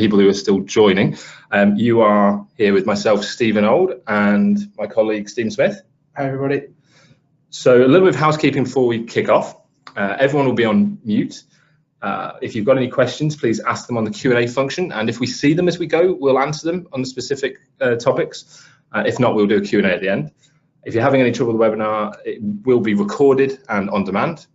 people who are still joining. You are here with myself, Stephen Old, and my colleague, Stephen Smith. Hi, everybody. So a little bit of housekeeping before we kick off. Everyone will be on mute. If you've got any questions, please ask them on the Q&A function, and if we see them as we go, we'll answer them on the specific topics. If not, we'll do a Q&A at the end. If you're having any trouble with the webinar, it will be recorded and on demand.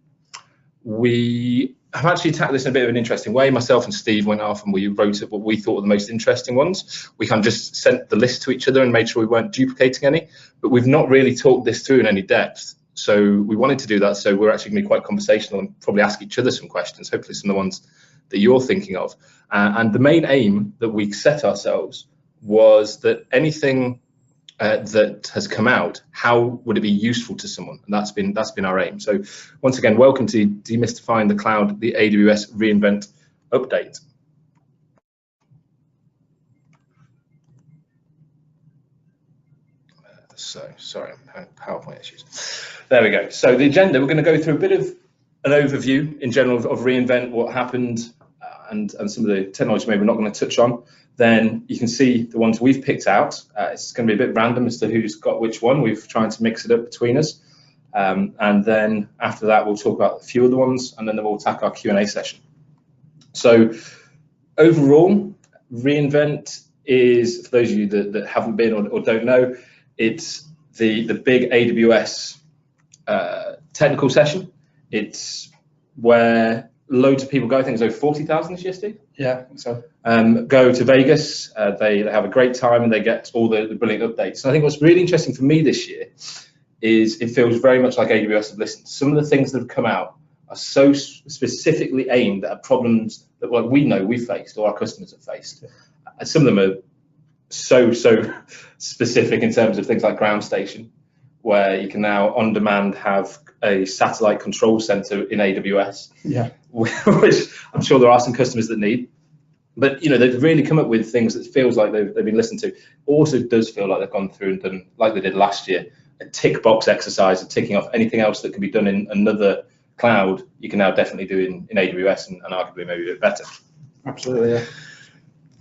We have actually tackled this in a bit of an interesting way. Myself and Steve went off and we wrote up what we thought were the most interesting ones. We kind of just sent the list to each other and made sure we weren't duplicating any, but we've not really talked this through in any depth. So we wanted to do that, so we're actually going to be quite conversational and probably ask each other some questions, hopefully some of the ones that you're thinking of. And the main aim that we set ourselves was that anything that has come out, how would it be useful to someone? And that's been our aim. So once again, welcome to Demystifying the Cloud, the AWS reInvent update. So sorry, I'm having PowerPoint issues. There we go. So the agenda, we're going to go through a bit of an overview in general of reInvent, what happened, and some of the technology maybe we're not going to touch on. Then you can see the ones we've picked out. It's going to be a bit random as to who's got which one. We've tried to mix it up between us. And then after that, we'll talk about a few other ones, and then we'll tackle our Q&A session. So overall, reInvent is, for those of you that haven't been or don't know, it's the big AWS technical session. It's where loads of people go. I think there's over 40,000 this year, Steve? Yeah, so. Go to Vegas, they have a great time and they get all the brilliant updates. And I think what's really interesting for me this year is it feels very much like AWS have listened. Some of the things that have come out are so specifically aimed at problems that we know we've faced or our customers have faced. And some of them are so specific in terms of things like ground station, where you can now on demand have a satellite control center in AWS, yeah, which I'm sure there are some customers that need. But you know, they've really come up with things that feels like they've been listened to. Also does feel like they've gone through and done, like they did last year, a tick box exercise of ticking off anything else that can be done in another cloud. You can now definitely do in AWS and arguably maybe a bit better. Absolutely, yeah.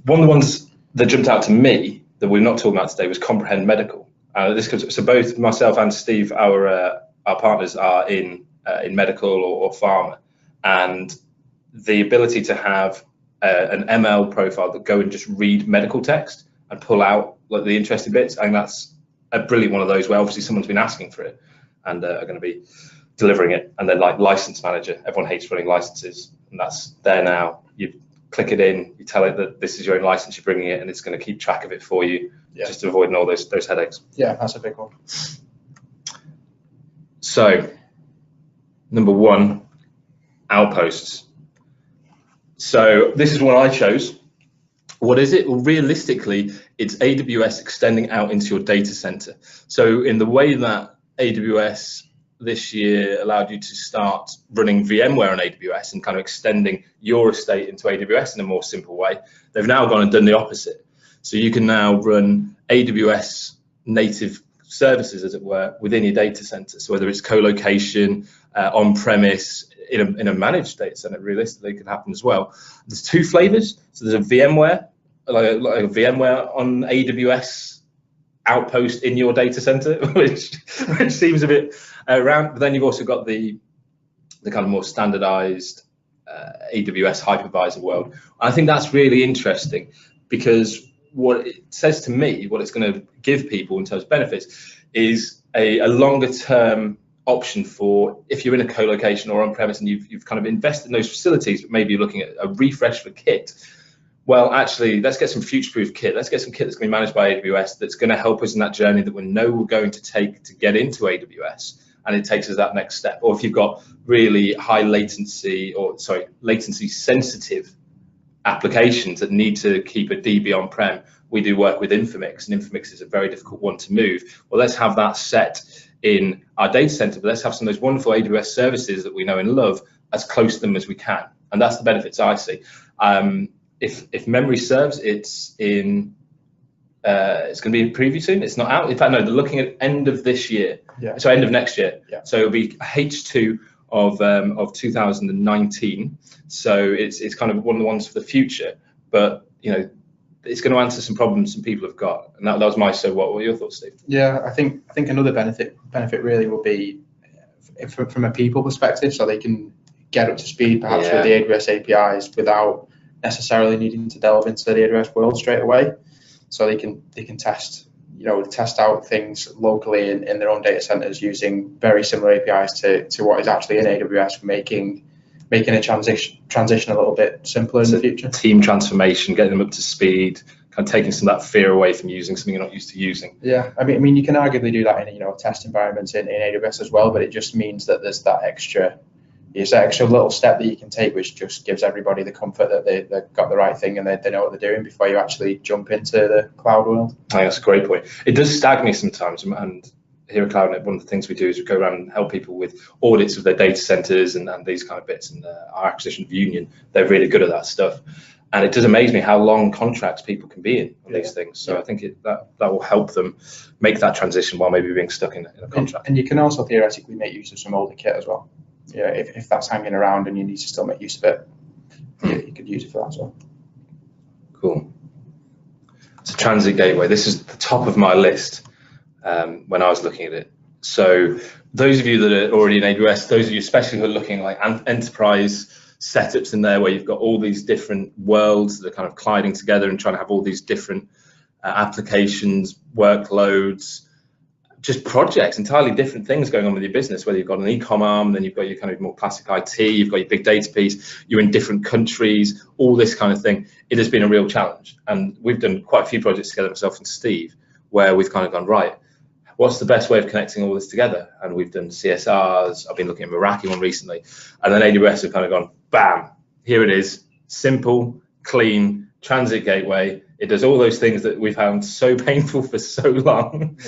One of the ones that jumped out to me that we're not talking about today was Comprehend Medical. So both myself and Steve, our partners, are in medical or pharma, and the ability to have an ML profile that go and just read medical text and pull out like the interesting bits. I think that's a brilliant one of those where obviously someone's been asking for it and are going to be delivering it. And then like license manager, everyone hates running licenses, and that's there now. You click it in, you tell it that this is your own license, you're bringing it, and it's going to keep track of it for you, yeah, just to avoid all those headaches. Yeah, that's a big one. So, number one, Outposts. So this is what I chose. What is it? Well, realistically, it's AWS extending out into your data center. So in the way that AWS this year allowed you to start running VMware on AWS and kind of extending your estate into AWS in a more simple way, they've now gone and done the opposite. So you can now run AWS native services, as it were, within your data center. So whether it's co-location, on-premise, in a managed data center, realistically can happen as well. There's two flavors. So there's a VMware, like a VMware on AWS outpost in your data center, which seems a bit around. But then you've also got the kind of more standardized AWS hypervisor world. I think that's really interesting because what it says to me, what it's going to give people in terms of benefits, is a longer term option for if you're in a co-location or on-premise and you've kind of invested in those facilities, but maybe you're looking at a refresh for kit. Well, actually, let's get some future-proof kit. Let's get some kit that's going to be managed by AWS that's going to help us in that journey that we know we're going to take to get into AWS, and it takes us that next step. Or if you've got really high latency latency sensitive applications that need to keep a DB on-prem, we do work with Infomix, and Infomix is a very difficult one to move. Well, let's have that set in our data center, but let's have some of those wonderful AWS services that we know and love as close to them as we can. And that's the benefits I see. If memory serves, it's going to be in preview soon. It's not out. In fact, no, they're looking at end of this year. Yeah. So end of next year. Yeah. So it'll be H2 of 2019. So it's kind of one of the ones for the future. But it's going to answer some problems some people have got. And that was my so what. What are your thoughts, Steve? Yeah, I think another benefit really will be from a people perspective, so they can get up to speed perhaps with the AWS APIs without necessarily needing to delve into the AWS world straight away. So they can test out things locally in their own data centers using very similar APIs to what is actually in AWS, making a transition a little bit simpler in the future. Team transformation, getting them up to speed, kind of taking some of that fear away from using something you're not used to using. Yeah, I mean, you can arguably do that in test environments in AWS as well, but it just means that there's that extra little step that you can take, which just gives everybody the comfort that they've got the right thing and they know what they're doing before you actually jump into the cloud world. I think that's a great point. It does stag me sometimes, and here at Claranet, one of the things we do is we go around and help people with audits of their data centers and these kind of bits. And our acquisition of Union, they're really good at that stuff. And it does amaze me how long contracts people can be in on these things. So I think that will help them make that transition while maybe being stuck in a contract. And you can also theoretically make use of some older kit as well. Yeah, if that's hanging around and you need to still make use of it, you could use it for that as well. Cool. So Transit Gateway, this is the top of my list when I was looking at it. So those of you that are already in AWS, those of you especially who are looking like enterprise setups in there where you've got all these different worlds that are kind of colliding together and trying to have all these different applications, workloads, just projects, entirely different things going on with your business, whether you've got an e-com arm, then you've got your kind of more classic IT, you've got your big data piece, you're in different countries, all this kind of thing. It has been a real challenge. And we've done quite a few projects together, myself and Steve, where we've kind of gone, right, what's the best way of connecting all this together? And we've done CSRs, I've been looking at Meraki one recently, and then AWS have kind of gone, bam, here it is, simple, clean, transit gateway. It does all those things that we've found so painful for so long.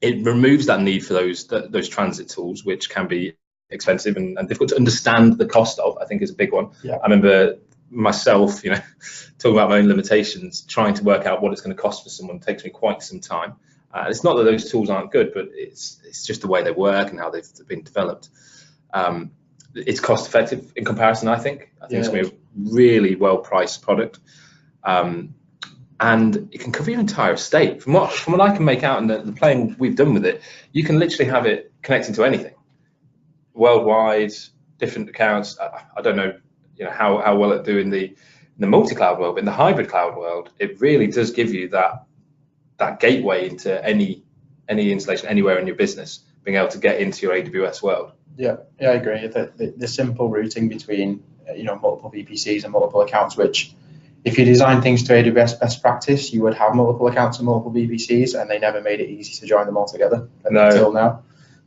It removes that need for those transit tools, which can be expensive and difficult to understand the cost of, I think is a big one. Yeah. I remember myself, talking about my own limitations, trying to work out what it's going to cost for someone takes me quite some time. It's not that those tools aren't good, but it's just the way they work and how they've been developed. It's cost effective in comparison, I think. I think it's going to be a really well priced product. And it can cover your entire estate. From what I can make out and the playing we've done with it, you can literally have it connecting to anything, worldwide, different accounts. I don't know, how well it do in the multi-cloud world, but in the hybrid cloud world, it really does give you that gateway into any installation anywhere in your business, being able to get into your AWS world. Yeah, I agree. The simple routing between multiple VPCs and multiple accounts, which if you design things to AWS best practice, you would have multiple accounts and multiple VPCs, and they never made it easy to join them all together until now.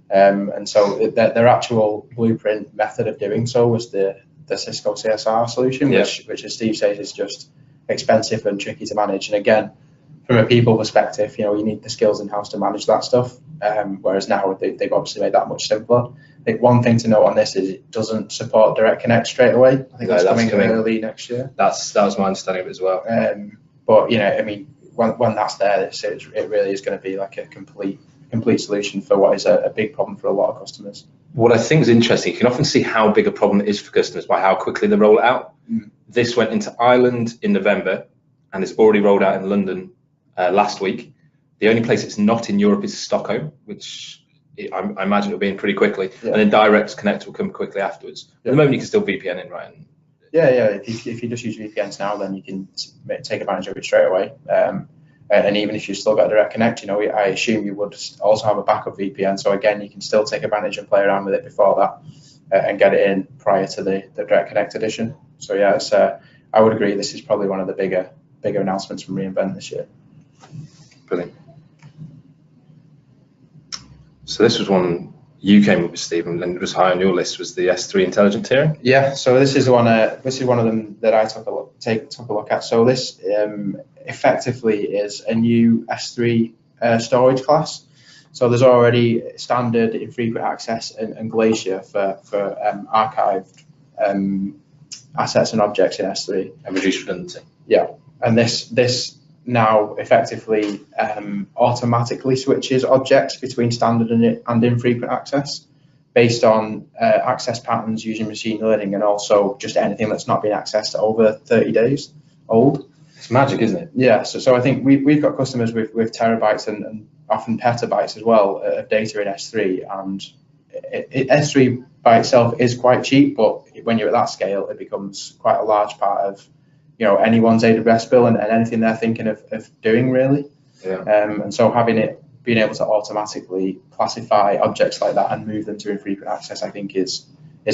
And so their actual blueprint method of doing so was the Cisco CSR solution, which as Steve says is just expensive and tricky to manage. And again, from a people perspective, you need the skills in-house to manage that stuff. Whereas now they've obviously made that much simpler. I think one thing to note on this is it doesn't support Direct Connect straight away. I think that's coming early next year. That was my understanding of it as well. But when that's there, it really is going to be like a complete solution for what is a big problem for a lot of customers. What I think is interesting, you can often see how big a problem it is for customers by how quickly they roll it out. This went into Ireland in November and it's already rolled out in London last week. The only place it's not in Europe is Stockholm, which I imagine it'll be in pretty quickly. And then Direct Connect will come quickly afterwards. At the moment, you can still VPN in, right? If you just use VPNs now, then you can take advantage of it straight away. And even if you still got Direct Connect, I assume you would also have a backup VPN. So again, you can still take advantage and play around with it before that and get it in prior to the Direct Connect edition. So I would agree. This is probably one of the bigger announcements from reInvent this year. Brilliant. So this was one you came up with, Stephen, and it was high on your list. Was the S3 intelligent tiering? Yeah. So this is one of them that I took a look at. So this effectively is a new S3 storage class. So there's already standard infrequent access and Glacier for archived assets and objects in S3 And reduced redundancy. Yeah, and this now effectively automatically switches objects between standard and infrequent access based on access patterns using machine learning and also just anything that's not been accessed over 30 days. old. It's magic, isn't it? Yeah, so I think we've got customers with terabytes and often petabytes as well of data in S3, and S3 by itself is quite cheap, but when you're at that scale, it becomes quite a large part of anyone's AWS bill and anything they're thinking of doing, really. Yeah. And so being able to automatically classify objects like that and move them to infrequent access, I think is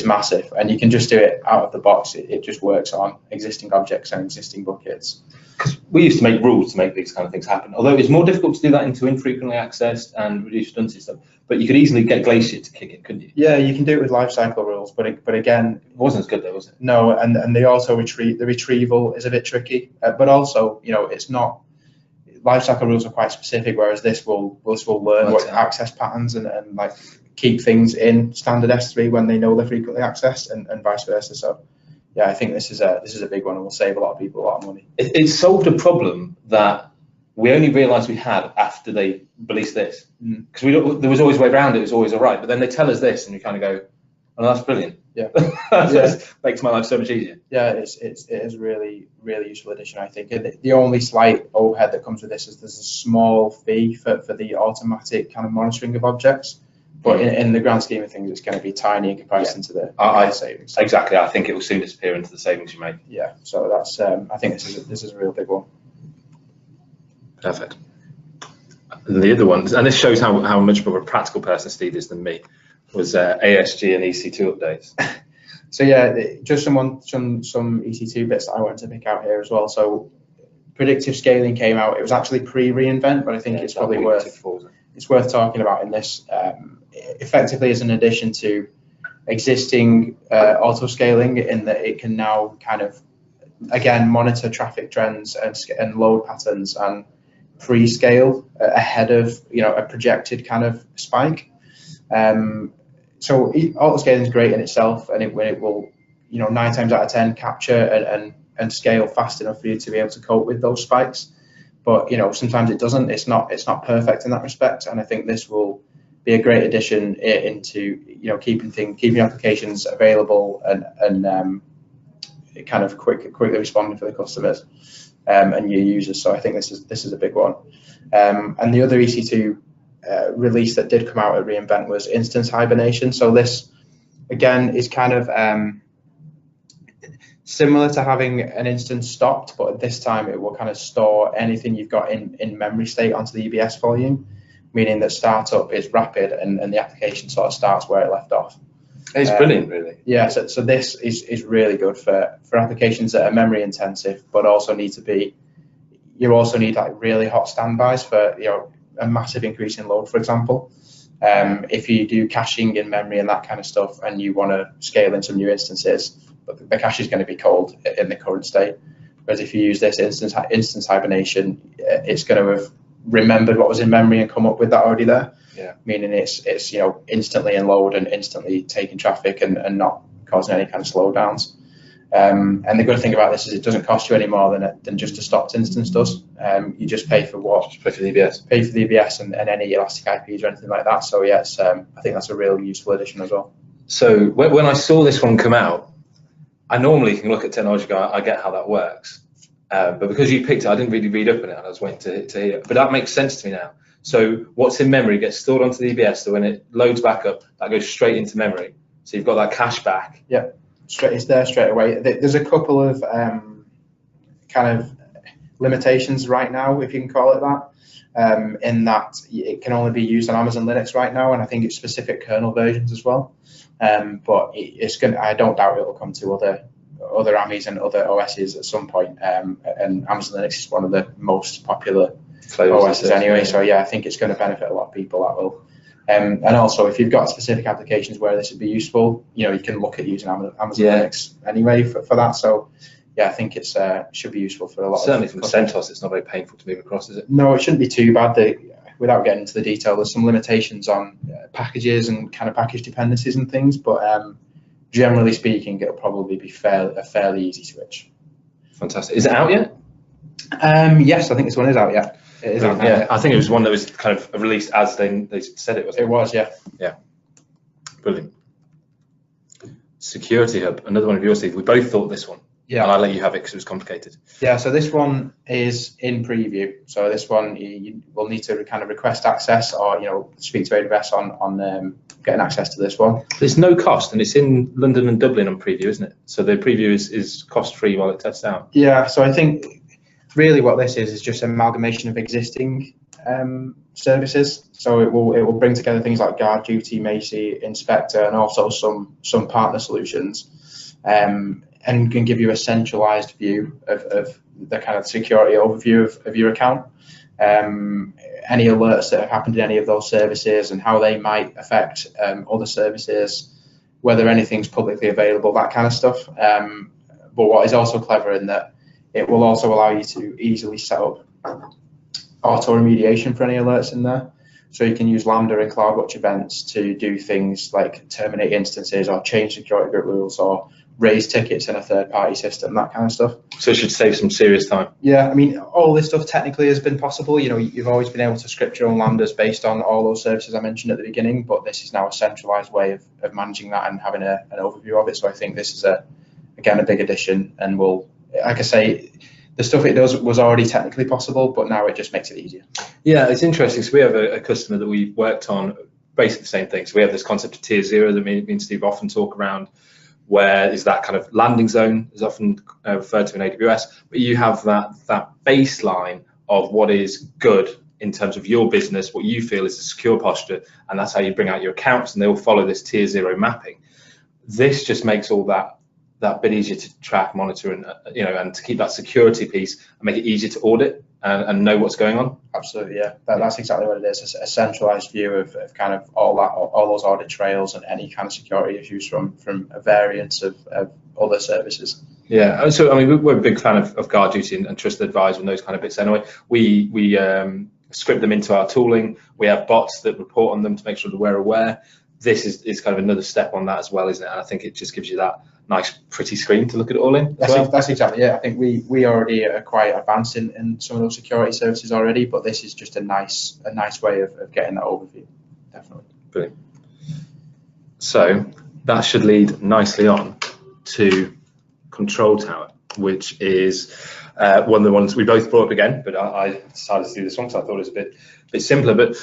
massive. And you can just do it out of the box. It just works on existing objects and existing buckets. Because we used to make rules to make these kind of things happen, although it's more difficult to do that into infrequently accessed and reduced redundancy stuff. But you could easily get Glacier to kick it, couldn't you? Yeah, you can do it with lifecycle rules, but again, it wasn't as good though, was it? No, and they also the retrieval is a bit tricky, but also it's not. Lifecycle rules are quite specific, whereas this will learn what access patterns and like keep things in standard S3 when they know they're frequently accessed, and vice versa. So yeah, I think this is a big one and will save a lot of people a lot of money. It solved a problem that we only realised we had after they released this, because there was always a way around it. It was always all right, but then they tell us this, and you kind of go, "Oh, that's brilliant." Yeah, Makes my life so much easier. Yeah, it is really useful addition, I think. And the only slight overhead that comes with this is there's a small fee for the automatic kind of monitoring of objects, but in the grand scheme of things, it's going to be tiny in comparison to the savings. Exactly, I think it will soon disappear into the savings you make. Yeah, so that's I think this is a real big one. Perfect. And the other one, and this shows how much more of a practical person Steve is than me, was ASG and EC2 updates. So yeah, just some EC2 bits that I wanted to pick out here as well. So predictive scaling came out. It was actually pre-reInvent, but I think it's probably worth talking about in this. Effectively, as an addition to existing auto scaling, in that it can now kind of again monitor traffic trends and load patterns and pre-scale ahead of a projected kind of spike. So auto scaling is great in itself, and it will 9 times out of 10 capture and scale fast enough for you to be able to cope with those spikes. But sometimes it doesn't. It's not perfect in that respect, and I think this will be a great addition into keeping applications available and kind of quickly responding for the customers and your users. So I think this is a big one. And the other EC2 release that did come out at reInvent was instance hibernation. So this again is kind of similar to having an instance stopped, but this time it will kind of store anything you've got in memory state onto the EBS volume, meaning that startup is rapid and the application sort of starts where it left off. It's brilliant, really. Yeah, so this is really good for applications that are memory intensive, but also you also need like really hot standbys for a massive increase in load, for example. If you do caching in memory and that kind of stuff, and you want to scale in some new instances, but the cache is going to be cold in the current state. Whereas if you use this instance hibernation, it's going to have remembered what was in memory and come up with that already there. Yeah. Meaning it's instantly in load and instantly taking traffic and not causing any kind of slowdowns. And the good thing about this is it doesn't cost you any more than just a stopped instance does. You just pay for what? Just pay for the EBS. Pay for the EBS and any elastic IPs or anything like that. So yeah, I think that's a real useful addition as well. So when I saw this one come out, I normally can look at technology and go, I get how that works. But because you picked it, I didn't really read up on it, and I was waiting to hear it. But that makes sense to me now. So what's in memory gets stored onto the EBS, so when it loads back up, that goes straight into memory. So you've got that cache back. Yeah, it's there straight away. There's a couple of kind of limitations right now, if you can call it that, in that it can only be used on Amazon Linux right now, and I think it's specific kernel versions as well. But I don't doubt it will come to other AMIs and other OSs at some point. And Amazon Linux is one of the most popular OSs anyway. So yeah, I think it's going to benefit a lot of people. That will. And also, if you've got specific applications where this would be useful, you can look at using Amazon Linux anyway for that. So yeah, I think it should be useful for a lot. Certainly from CentOS, it's not very painful to move across, is it? No, it shouldn't be too bad. Without getting into the detail, there's some limitations on packages and kind of package dependencies and things, but generally speaking, it'll probably be a fairly easy switch. Fantastic. Is it out yet? Yes, I think this one is out yet. It is out now. Yeah, I think it was one that was kind of released as they said it was. It was, yeah. Yeah. Brilliant. Security Hub, another one of yours, Steve. We both thought this one. Yeah. And I'll let you have it because it was complicated. Yeah, so this one is in preview. So this one you will need to kind of request access, or speak to AWS on getting access to this one. There's no cost, and it's in London and Dublin on preview, isn't it? So the preview is cost free while it tests out. Yeah, so I think really what this is just an amalgamation of existing services. So it will bring together things like Guard Duty, Macy, Inspector, and also some partner solutions, and can give you a centralized view of the kind of security overview of your account. Any alerts that have happened in any of those services and how they might affect other services, whether anything's publicly available, that kind of stuff. But what is also clever in that it will also allow you to easily set up auto remediation for any alerts in there. So you can use Lambda and CloudWatch events to do things like terminate instances or change security group rules or raise tickets in a third-party system, that kind of stuff. So it should save some serious time. Yeah, I mean, all this stuff technically has been possible. You've always been able to script your own Lambdas based on all those services I mentioned at the beginning, but this is now a centralized way of managing that and having an overview of it. So I think this is, again, a big addition, and will, like I say, the stuff it does was already technically possible, but now it just makes it easier. Yeah, it's interesting. So we have a customer that we've worked on basically the same thing. So we have this concept of tier zero that me and Steve often talk around, where is that kind of landing zone is often referred to in AWS, but you have that baseline of what is good in terms of your business, what you feel is a secure posture, and that's how you bring out your accounts, and they will follow this tier zero mapping. This just makes all that bit easier to track, monitor, and and to keep that security piece and make it easier to audit and know what's going on. Absolutely, yeah. That's exactly what it is. A centralized view of kind of all those audit trails and any kind of security issues from a variance of other services. Yeah, so I mean, we're a big fan of Guard Duty and Trusted Advisor and those kind of bits anyway. We script them into our tooling. We have bots that report on them to make sure that we're aware. This is kind of another step on that as well, isn't it? And I think it just gives you that nice, pretty screen to look at it all in. That's exactly, yeah. I think we already are quite advanced in some of those security services already, but this is just a nice way of getting that overview. Definitely. Brilliant. So that should lead nicely on to Control Tower, which is one of the ones we both brought up again, but I decided to do this one because I thought it was a bit simpler. But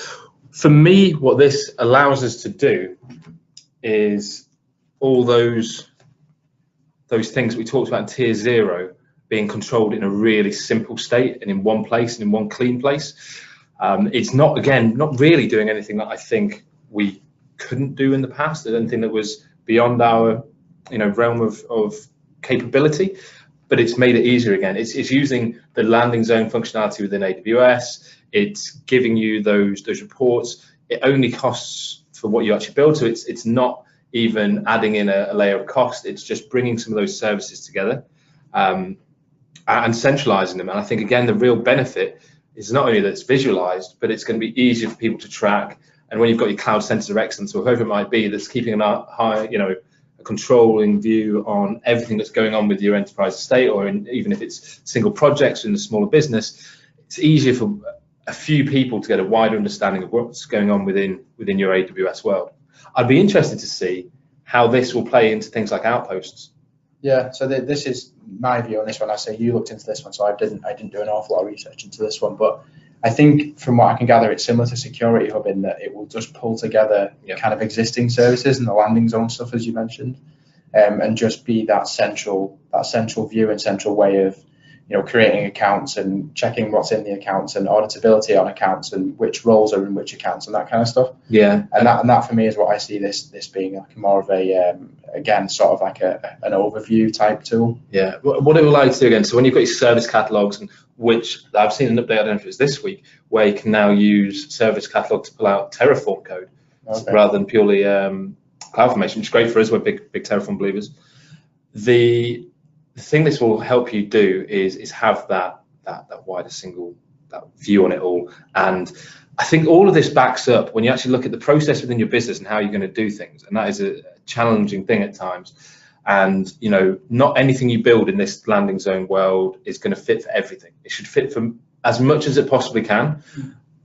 for me, what this allows us to do is all those things that we talked about in tier zero being controlled in a really simple state and in one place and in one clean place. It's not really doing anything that I think we couldn't do in the past, anything that was beyond our realm of capability, but it's made it easier again. It's using the landing zone functionality within AWS. It's giving you those reports. It only costs for what you actually build, so it's not even adding in a layer of cost. It's just bringing some of those services together and centralizing them. And I think, again, the real benefit is not only that it's visualized, but it's going to be easier for people to track. And when you've got your cloud centers of excellence, or whoever it might be, that's keeping an eye, a controlling view on everything that's going on with your enterprise estate, or even if it's single projects in a smaller business, it's easier for a few people to get a wider understanding of what's going on within your AWS world. I'd be interested to see how this will play into things like Outposts. Yeah, so this is my view on this one. I say you looked into this one, so I didn't do an awful lot of research into this one, but I think from what I can gather, it's similar to Security Hub in that it will just pull together kind of existing services and the landing zone stuff, as you mentioned, and just be that central view and central way of creating accounts and checking what's in the accounts and auditability on accounts and which roles are in which accounts and that kind of stuff. Yeah, and that for me is what I see this being like more of a again sort of like an overview type tool. Yeah, what it will allow you to do again. So when you've got your service catalogs, and which I've seen an update, I don't know if it was this week, where you can now use service catalog to pull out Terraform code rather than purely CloudFormation, which is great for us. We're big Terraform believers. The thing this will help you do is have that wider that view on it all. And I think all of this backs up when you actually look at the process within your business and how you're going to do things. And that is a challenging thing at times. And not anything you build in this landing zone world is going to fit for everything. It should fit for as much as it possibly can.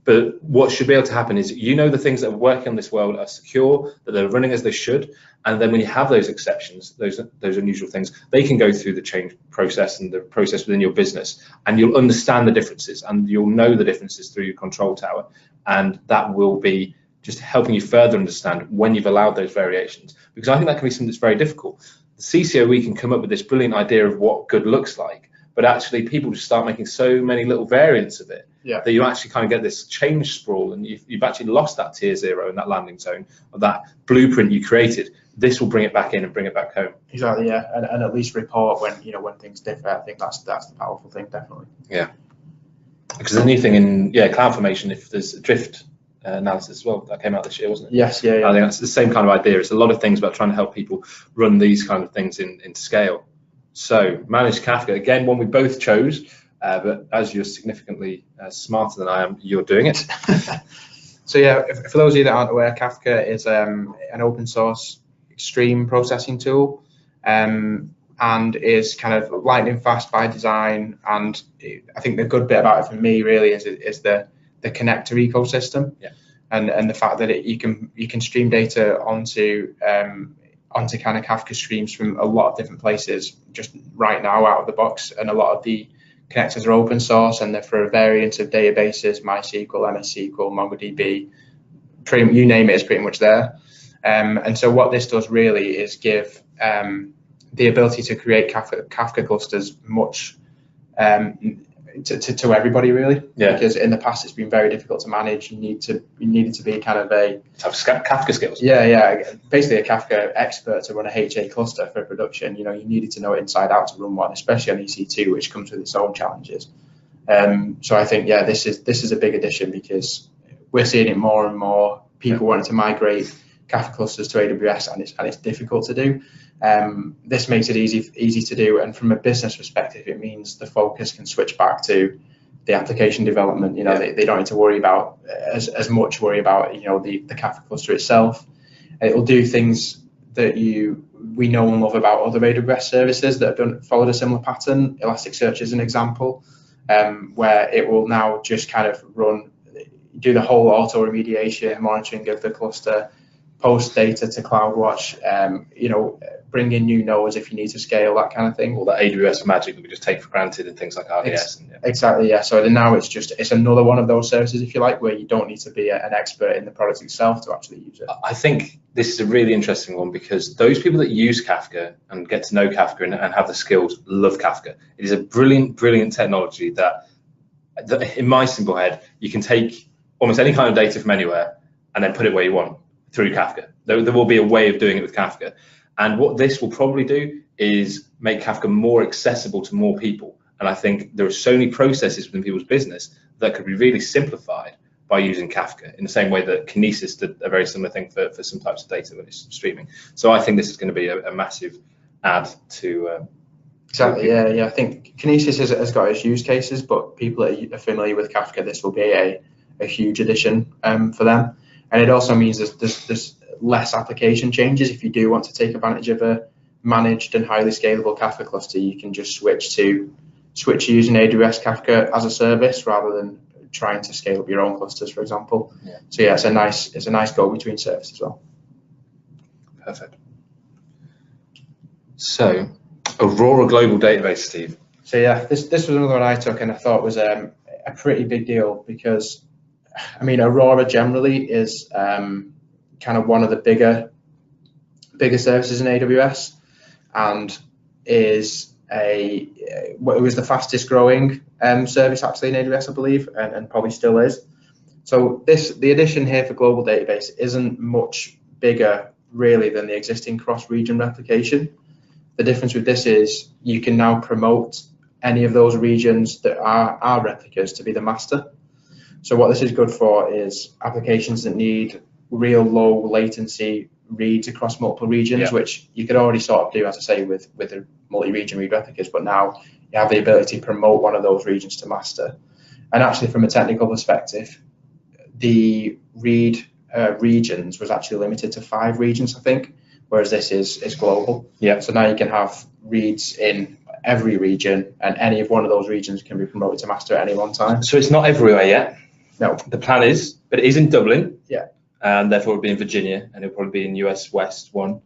But what should be able to happen is, the things that are working on this world are secure, that they're running as they should, and then when you have those exceptions, those unusual things, they can go through the change process and the process within your business, and you'll understand the differences, and you'll know the differences through your control tower, and that will be just helping you further understand when you've allowed those variations, because I think that can be something that's very difficult. The CCO, we can come up with this brilliant idea of what good looks like, but actually people just start making so many little variants of it that you actually kind of get this change sprawl, and you've actually lost that tier 0 and that landing zone of that blueprint you created. This will bring it back in and bring it back home. Exactly, yeah, and at least report when when things differ. I think that's the powerful thing, definitely. Yeah, because there's a new thing in CloudFormation, if there's a drift analysis as well, that came out this year, wasn't it? Yes, yeah. I think that's the same kind of idea. It's a lot of things about trying to help people run these kind of things in scale. So managed Kafka, again, one we both chose, but as you're significantly smarter than I am, you're doing it. So yeah, for those of you that aren't aware, Kafka is an open source stream processing tool, and is kind of lightning fast by design. And I think the good bit about it for me really is the connector ecosystem, and the fact that you can stream data onto kind of Kafka streams from a lot of different places just right now out of the box, and a lot of the connectors are open source, and they're for a variance of databases: MySQL, MS SQL, MongoDB, you name it is pretty much there. And so what this does really is give the ability to create Kafka clusters much to everybody really, because in the past it's been very difficult to manage. You needed to be kind of Kafka skills. Basically a Kafka expert to run a HA cluster for production. You needed to know it inside out to run one, especially on EC2, which comes with its own challenges. So I think this is a big addition, because we're seeing it more and more. People wanting to migrate Kafka clusters to AWS, and it's difficult to do. This makes it easy to do, and from a business perspective, it means the focus can switch back to the application development. They don't need to worry about as much the Kafka cluster itself. It will do things that we know and love about other AWS services that have followed a similar pattern. Elasticsearch is an example, where it will now just kind of do the whole auto remediation, monitoring of the cluster, post data to CloudWatch, bring in new nodes if you need to scale, that kind of thing. All that AWS magic that we just take for granted in things like RDS. Exactly, yeah. So now it's another one of those services, if you like, where you don't need to be an expert in the product itself to actually use it. I think this is a really interesting one, because those people that use Kafka and get to know Kafka and have the skills love Kafka. It is a brilliant, brilliant technology that in my simple head, you can take almost any kind of data from anywhere and then put it where you want through Kafka. There will be a way of doing it with Kafka. And what this will probably do is make Kafka more accessible to more people. And I think there are so many processes within people's business that could be really simplified by using Kafka, in the same way that Kinesis did a very similar thing for some types of data when it's streaming. So I think this is going to be a massive add to... Exactly, yeah. I think Kinesis has got its use cases, but people that are familiar with Kafka, this will be a huge addition for them. And it also means there's less application changes. If you do want to take advantage of a managed and highly scalable Kafka cluster, you can just switch to using AWS Kafka as a service rather than trying to scale up your own clusters, for example. So yeah, it's a nice go-between service as well. Perfect. So Aurora Global Database, Steve. So yeah, this was another one I took, and I thought was a pretty big deal, because Aurora generally is kind of one of the bigger services in AWS, and it was the fastest growing service actually in AWS, I believe, and probably still is. So the addition here for global database isn't much bigger really than the existing cross-region replication. The difference with this is you can now promote any of those regions that are replicas to be the master. So what this is good for is applications that need real low latency reads across multiple regions, which you could already sort of do, as I say, with the multi-region read replicas, but now you have the ability to promote one of those regions to master. And actually, from a technical perspective, the read regions was actually limited to 5 regions, I think, whereas this is global. So now you can have reads in every region, and any of one of those regions can be promoted to master at any one time. So it's not everywhere yet. No. The plan is, but it is in Dublin. Yeah. And therefore it'll be in Virginia, and it'll probably be in US West one.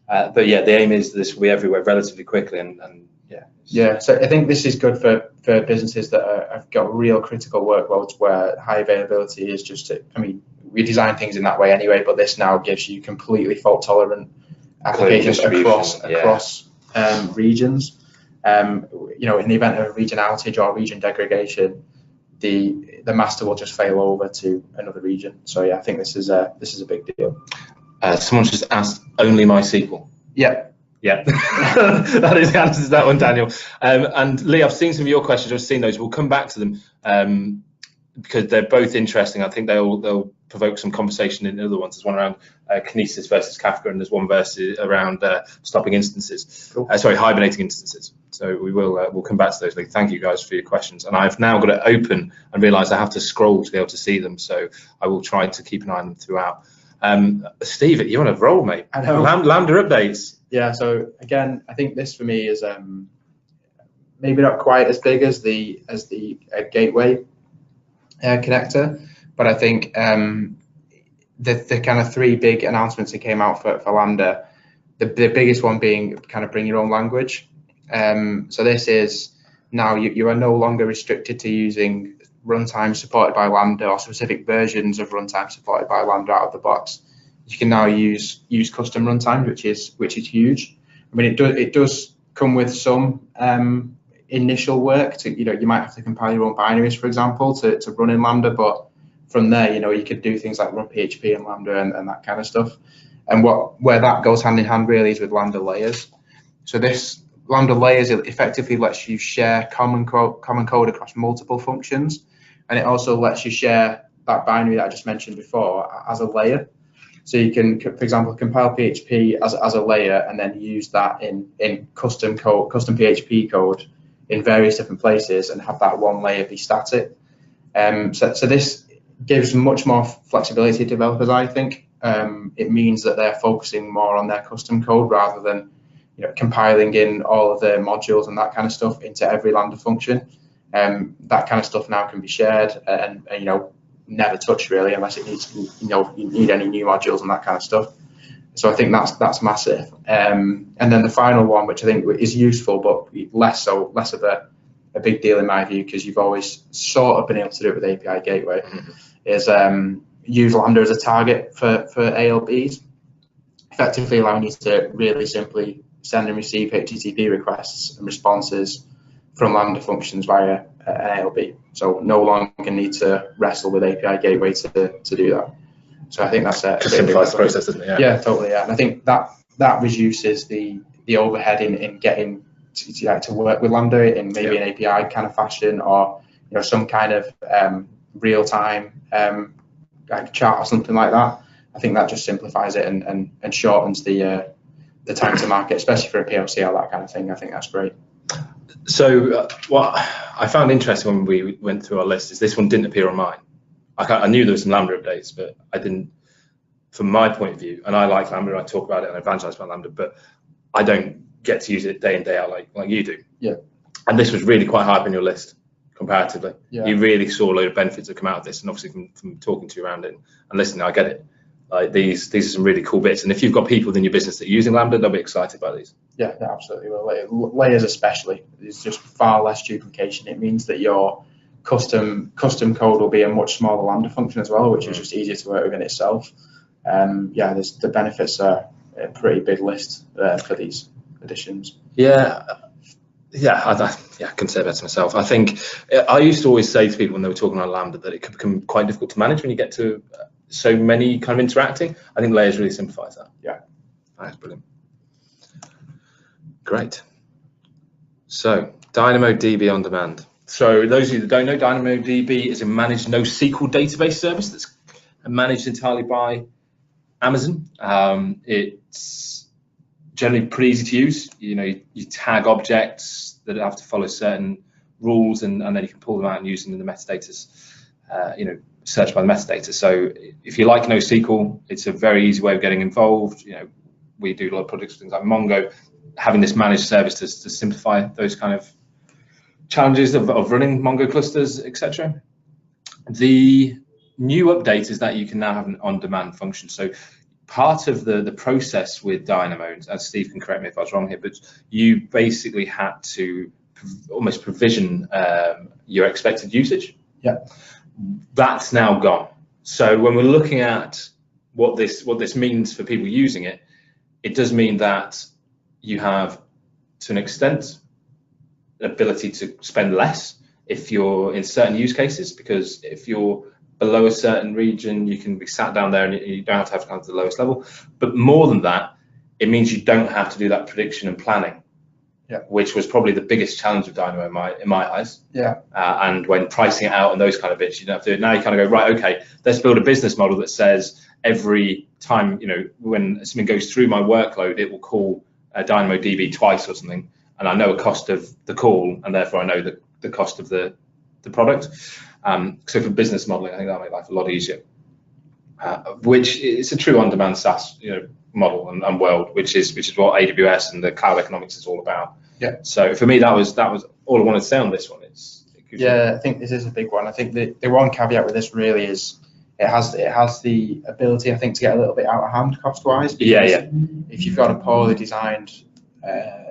But yeah, the aim is this will be everywhere relatively quickly, and yeah. Yeah, so I think this is good for businesses that have got real critical workloads where high availability is just, I mean, we design things in that way anyway, but this now gives you completely fault tolerant applications across regions. You know, in the event of a region outage or region degradation, the master will just fail over to another region. So yeah, I think this is a big deal. Someone just asked only MySQL. Yeah. Yeah, that is the answer to that one, Daniel. And Lee, I've seen some of your questions. I've seen those. We'll come back to them because they're both interesting. I think they'll provoke some conversation in other ones. There's one around Kinesis versus Kafka, and there's one versus around stopping instances. Cool. Hibernating instances. So we'll come back to those. Lee, thank you guys for your questions. And I've now got it open and realised I have to scroll to be able to see them. So I will try to keep an eye on them throughout. Steve, you're on a roll, mate. I know. Lambda updates. Yeah, so again, I think this for me is maybe not quite as big as the gateway connector, but I think the kind of three big announcements that came out for Lambda, the biggest one being kind of bring your own language. So this is now you are no longer restricted to using runtime supported by Lambda or specific versions of runtime supported by Lambda out of the box. You can now use custom runtime, which is huge. I mean, it does come with some initial work. You might have to compile your own binaries, for example, to run in Lambda. But from there, you could do things like run PHP in Lambda and that kind of stuff. And where that goes hand in hand really is with Lambda layers. So this Lambda layers effectively lets you share common code across multiple functions, and it also lets you share that binary that I just mentioned before as a layer. So you can, for example, compile PHP as a layer and then use that in custom PHP code in various different places and have that one layer be static. So this gives much more flexibility to developers, I think. It means that they're focusing more on their custom code rather than compiling in all of the modules and that kind of stuff into every Lambda function. That kind of stuff now can be shared and never touched really unless it needs you need any new modules and that kind of stuff. So I think that's massive. And then the final one, which I think is useful but less of a big deal in my view, because you've always sort of been able to do it with API Gateway, is use Lambda as a target for ALBs, effectively allowing you to really simply send and receive HTTP requests and responses from Lambda functions via an ALB. So no longer need to wrestle with API Gateway to do that. So I think that's a simplifies the process, doesn't it? Yeah, totally. Yeah, and I think that reduces the overhead in getting to work with Lambda in maybe an API kind of fashion, or some kind of real time like chat or something like that. I think that just simplifies it and shortens the time to market, especially for a POC or that kind of thing. I think that's great. So what I found interesting when we went through our list is this one didn't appear on mine. I knew there was some Lambda updates, but I didn't, from my point of view, and I like Lambda, I talk about it and I evangelize about Lambda, but I don't get to use it day in, day out like you do. Yeah. And this was really quite high up in your list comparatively. Yeah. You really saw a load of benefits that come out of this, and obviously from talking to you around it and listening, I get it. Like these are some really cool bits, and if you've got people within your business that are using Lambda, they'll be excited by these. Yeah, absolutely. Well, layers especially, there's just far less duplication. It means that your custom code will be a much smaller Lambda function as well, which is just easier to work with in itself. The benefits are a pretty big list for these additions. I can say that to myself. I think I used to always say to people when they were talking about Lambda that it could become quite difficult to manage when you get to so many kind of interacting. I think layers really simplifies that. Yeah, that's brilliant. Great. So DynamoDB on demand. So those of you that don't know, DynamoDB is a managed NoSQL database service that's managed entirely by Amazon. It's generally pretty easy to use. You tag objects that have to follow certain rules, and then you can pull them out and use them in the metadatas. Search by the metadata. So if you like NoSQL, it's a very easy way of getting involved. We do a lot of projects with things like Mongo. Having this managed service to simplify those kind of challenges of running Mongo clusters, etc. The new update is that you can now have an on-demand function. So part of the process with Dynamo, and Steve can correct me if I was wrong here, but you basically had to almost provision your expected usage. Yeah. That's now gone. So when we're looking at what this means for people using it, it does mean that you have, to an extent, an ability to spend less if you're in certain use cases, because if you're below a certain region, you can be sat down there and you don't have to come to the lowest level. But more than that, it means you don't have to do that prediction and planning, which was probably the biggest challenge of Dynamo in my eyes. Yeah. And when pricing it out and those kind of bits, you don't have to do it. Now you kind of go, right, okay, let's build a business model that says every time, when something goes through my workload, it will call DynamoDB twice or something. And I know a cost of the call, and therefore I know the cost of the product. So for business modeling, I think that'll make life a lot easier. Which is a true on-demand SaaS, model and world, which is what AWS and the cloud economics is all about. Yeah. So for me, that was all I wanted to say on this one. I think this is a big one. I think the one caveat with this really is it has the ability, I think, to get a little bit out of hand cost-wise. Yeah. If you've got a poorly designed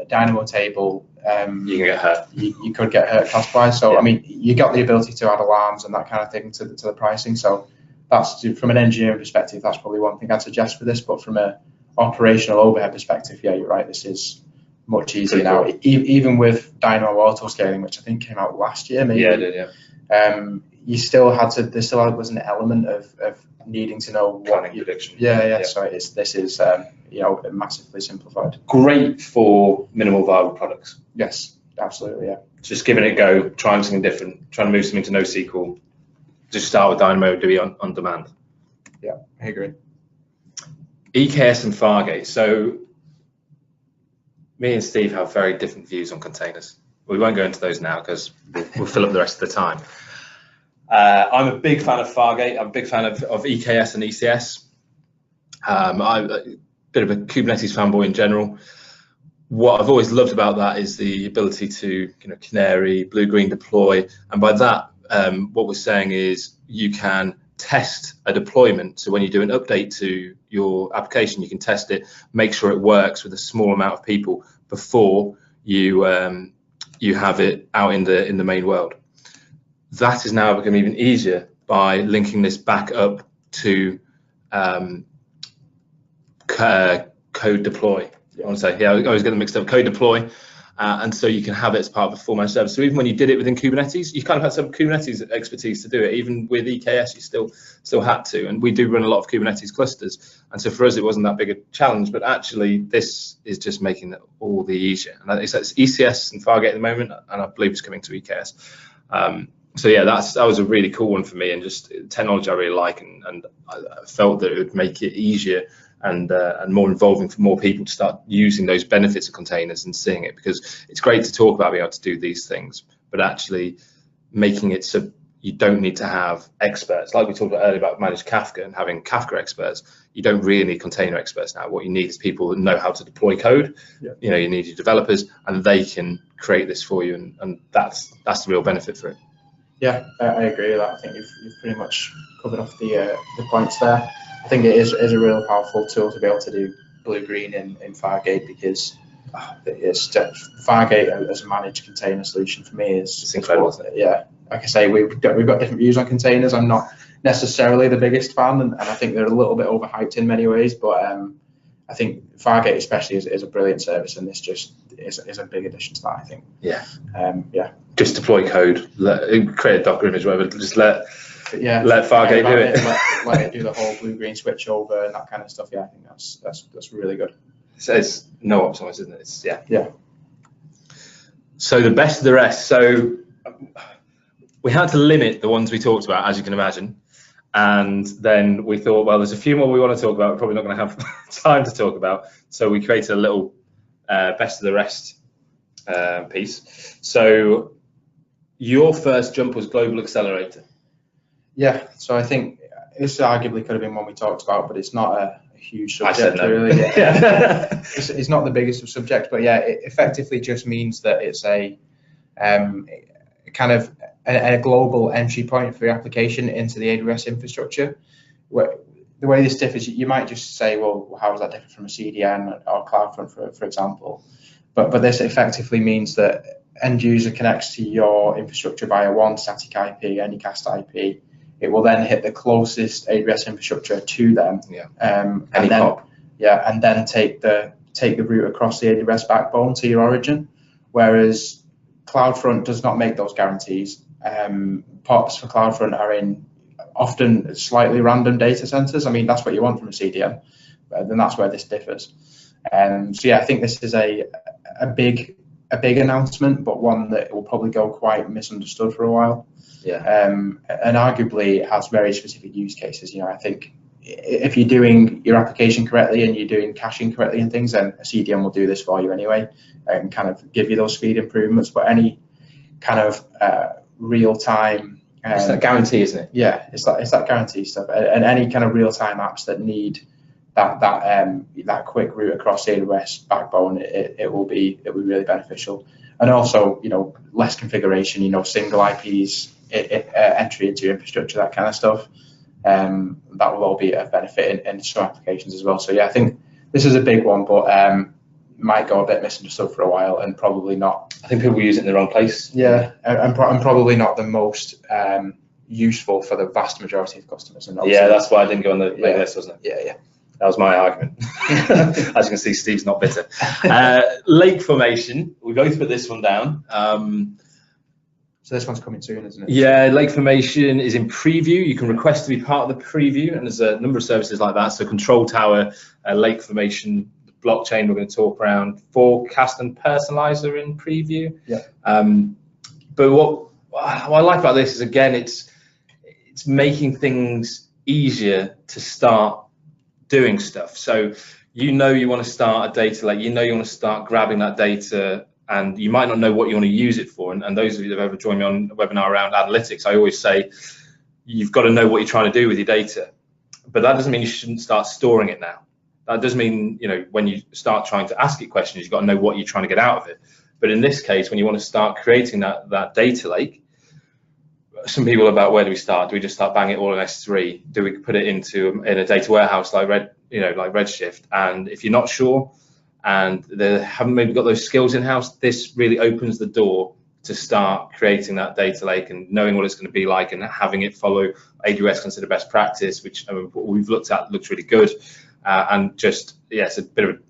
Dynamo table, you can get hurt. You could get hurt cost-wise. So I mean, you got the ability to add alarms and that kind of thing to the pricing. So that's, from an engineering perspective, that's probably one thing I'd suggest for this. But from an operational overhead perspective, yeah, you're right. This is much easier now. Even with Dynamo auto scaling, which I think came out last year, maybe. Yeah, it did. Yeah. You still had to. There still was an element of needing to know planning prediction. Yeah. So this is massively simplified. Great for minimal viable products. Yes, absolutely. Yeah. Just giving it a go, trying something different, trying to move something to NoSQL. Just start with DynamoDB on demand. Yeah, I agree. EKS and Fargate. So me and Steve have very different views on containers. We won't go into those now because we'll fill up the rest of the time. I'm a big fan of Fargate. I'm a big fan of EKS and ECS. I'm a bit of a Kubernetes fanboy in general. What I've always loved about that is the ability to, canary, blue-green deploy, and by that, what we're saying is you can test a deployment. So when you do an update to your application, you can test it, make sure it works with a small amount of people before you have it out in the main world. That is now become even easier by linking this back up to code deploy. I want to say, I always get them mixed up. Code deploy. And so you can have it as part of a full managed service. So even when you did it within Kubernetes, you kind of had some Kubernetes expertise to do it. Even with EKS, you still had to. And we do run a lot of Kubernetes clusters. And so for us, it wasn't that big a challenge. But actually, this is just making it all the easier. And it's ECS and Fargate at the moment, and I believe it's coming to EKS. So yeah, that was a really cool one for me, and just technology I really like, and I felt that it would make it easier and more involving for more people to start using those benefits of containers and seeing it, because it's great to talk about being able to do these things, but actually making it so you don't need to have experts. Like we talked about earlier about managed Kafka and having Kafka experts, you don't really need container experts now. What you need is people that know how to deploy code. Yeah. You need your developers, and they can create this for you, and that's the real benefit for it. Yeah, I agree with that. I think you've pretty much covered off the points there. I think it is a real powerful tool to be able to do blue-green in Fargate, because Fargate as a managed container solution for me is incredible, isn't it? Yeah, like I say, we've got different views on containers. I'm not necessarily the biggest fan, and I think they're a little bit overhyped in many ways, but I think Fargate especially is a brilliant service, and this just is a big addition to that, I think. Yeah. Yeah. Just deploy code, create a Docker image, whatever. Just let Fargate do it. Let it do the whole blue-green switch over and that kind of stuff. Yeah, I think that's really good. It's no optimize, isn't it? Yeah. So the best of the rest. So we had to limit the ones we talked about, as you can imagine. And then we thought, well, there's a few more we want to talk about. We're probably not going to have time to talk about. So we created a little best of the rest piece. So your first jump was Global Accelerator. Yeah, so I think this arguably could have been one we talked about, but it's not a huge subject. I said no. Really. Yeah. It's not the biggest of subjects, but yeah, it effectively just means that it's a kind of a global entry point for your application into the AWS infrastructure. The way this differs, you might just say, well, how does that differ from a CDN or CloudFront, for example? But this effectively means that end user connects to your infrastructure via one static IP, anycast IP. It will then hit the closest AWS infrastructure to them, and then take the route across the AWS backbone to your origin. Whereas CloudFront does not make those guarantees. POPs for CloudFront are in often slightly random data centers. I mean, that's what you want from a CDN, but then that's where this differs. So yeah, I think this is a big announcement, but one that will probably go quite misunderstood for a while. And arguably it has very specific use cases. I think if you're doing your application correctly and you're doing caching correctly and things, then a CDN will do this for you anyway and kind of give you those speed improvements. But any kind of real-time, it's that guarantee, isn't it? Yeah, it's that guarantee stuff, and any kind of real-time apps that need that quick route across the AWS backbone, it will be really beneficial. And also, less configuration, single IPs, entry into your infrastructure, that kind of stuff. That will all be a benefit in some applications as well. So yeah, I think this is a big one, but might go a bit misunderstood for a while, and probably not. I think people use it in the wrong place. Yeah, and probably not the most useful for the vast majority of customers. And yeah, that's why I didn't go on the list, wasn't it? Yeah. That was my argument. As you can see, Steve's not bitter. Lake formation, we both put this one down. So this one's coming soon, isn't it? Yeah, lake formation is in preview. You can request to be part of the preview, and there's a number of services like that. So control tower, lake formation, blockchain we're going to talk around, forecast and personalizer in preview. Yeah. But what I like about this is, again, it's making things easier to start doing stuff. So you want to start a data lake, you want to start grabbing that data, and you might not know what you want to use it for. And those of you that have ever joined me on a webinar around analytics, I always say you've got to know what you're trying to do with your data. But that doesn't mean you shouldn't start storing it now. That does mean, when you start trying to ask it questions, you've got to know what you're trying to get out of it. But in this case, when you want to start creating that data lake, some people about, where do we start? Do we just start banging it all in S3? Do we put it in a data warehouse like Redshift? And if you're not sure and they haven't maybe got those skills in house, this really opens the door to start creating that data lake and knowing what it's going to be like, and having it follow AWS consider best practice, which we've looked at, looks really good. And just, it's a bit of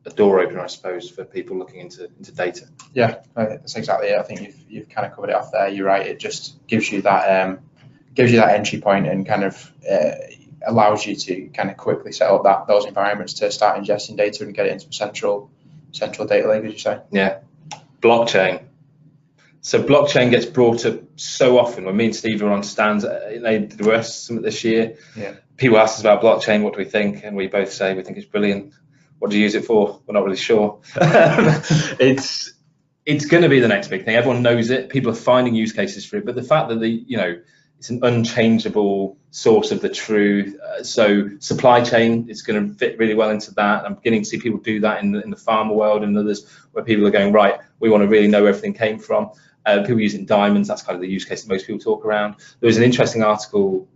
a door opener, I suppose, for people looking into data. Yeah, that's exactly it. I think you've kind of covered it off there. You're right. It just gives you that entry point, and kind of allows you to kind of quickly set up those environments to start ingesting data and get it into a central data lake, as you say. Yeah, blockchain. So blockchain gets brought up so often. When me and Steve are on stands in AWS Summit this year, people ask us about blockchain, what do we think? And we both say we think it's brilliant. What do you use it for? We're not really sure. It's going to be the next big thing. Everyone knows it. People are finding use cases for it. But the fact that it's an unchangeable source of the truth. So supply chain, it's going to fit really well into that. I'm beginning to see people do that in the pharma world and others, where people are going, right, we want to really know where everything came from. People using diamonds, that's kind of the use case that most people talk around. There was an interesting article,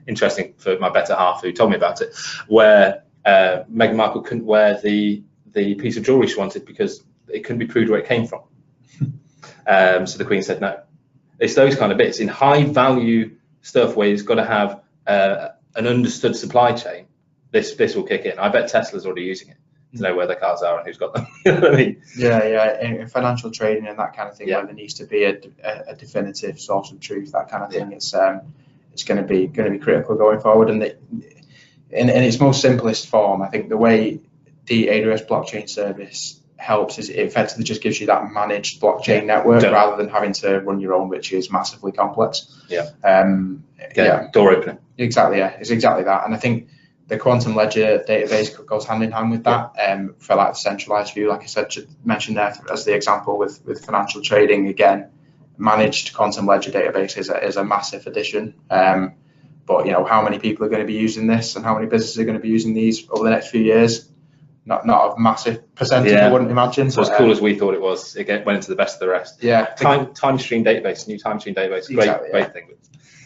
interesting for my better half, who told me about it, where Meghan Markle couldn't wear the piece of jewelry she wanted because it couldn't be proved where it came from. So the Queen said no. It's those kind of bits in high value stuff where it's got to have an understood supply chain. This will kick in. I bet Tesla's already using it to know where the cars are and who's got them. You know what I mean? Yeah. In financial trading and that kind of thing, where there needs to be a definitive source of truth, that kind of thing, it's going to be critical going forward. And in its most simplest form, I think the way the AWS blockchain service helps is it effectively just gives you that managed blockchain network rather than having to run your own, which is massively complex. Door opener. Exactly. Yeah, it's exactly that. And I think the quantum ledger database goes hand in hand with that. For like the centralized view, like I said, mentioned there as the example with financial trading, again, managed quantum ledger database is a massive addition. But how many people are going to be using this, and how many businesses are going to be using these over the next few years? not a massive percentage, I wouldn't imagine. So as cool as we thought it was, it went into the best of the rest. Yeah. Time stream database, new time stream database, great thing.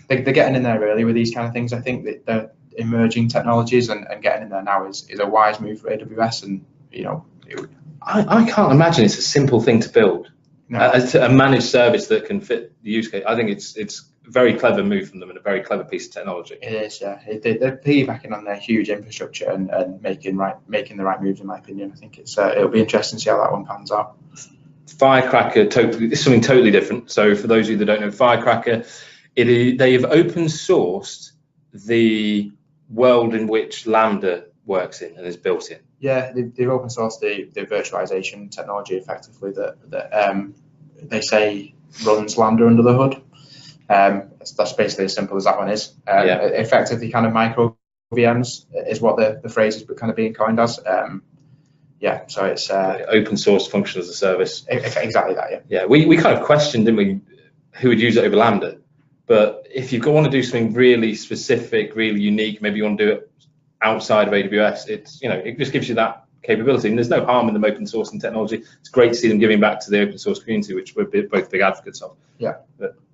They're getting in there early with these kind of things. I think that the emerging technologies and getting in there now is a wise move for AWS. And I can't imagine it's a simple thing to build. No. A managed service that can fit the use case. I think it's a very clever move from them and a very clever piece of technology. It is, yeah. They're piggybacking on their huge infrastructure and making the right moves, in my opinion. I think it'll be interesting to see how that one pans out. Firecracker, it's something totally different. So for those of you that don't know, Firecracker, they have open sourced the world in which Lambda works in and is built in. Yeah, they've open sourced the virtualization technology effectively that they say runs Lambda under the hood. That's basically as simple as that one is. Effectively, kind of micro VMs is what the phrase is kind of being coined as. So it's open source function as a service. Exactly that. Yeah. We kind of questioned, didn't we, who would use it over Lambda? But if you want to do something really specific, really unique, maybe you want to do it outside of AWS, it just gives you that capability. And there's no harm in them open sourcing technology. It's great to see them giving back to the open source community, which we're both big advocates of. Yeah,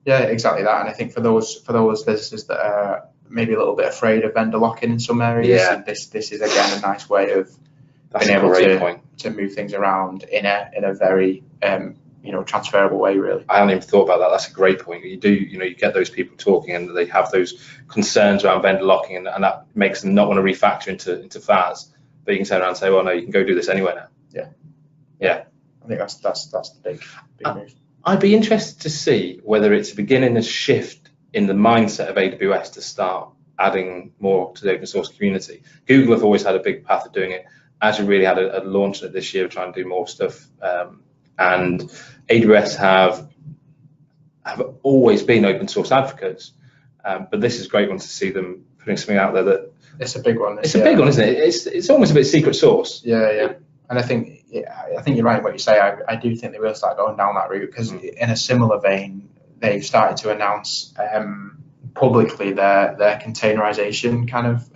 exactly that. And I think for those businesses that are maybe a little bit afraid of vendor lock-in in some areas, this is again a nice way of being able to move things around in a very transferable way, really. I hadn't even thought about that. That's a great point. You get those people talking and they have those concerns around vendor locking, and that makes them not want to refactor into FAS. But you can turn around and say, well, no, you can go do this anywhere now. Yeah. I think that's the big move. I'd be interested to see whether it's beginning a shift in the mindset of AWS to start adding more to the open source community. Google have always had a big path of doing it. Azure really had a launch in it this year, trying to do more stuff. And AWS have always been open source advocates. But this is a great one to see them putting something out there that. It's a big one. It's a big one, isn't it? It's almost a bit secret sauce. Yeah. And I think you're right in what you say. I do think they will start going down that route because in a similar vein, they've started to announce publicly their containerization kind of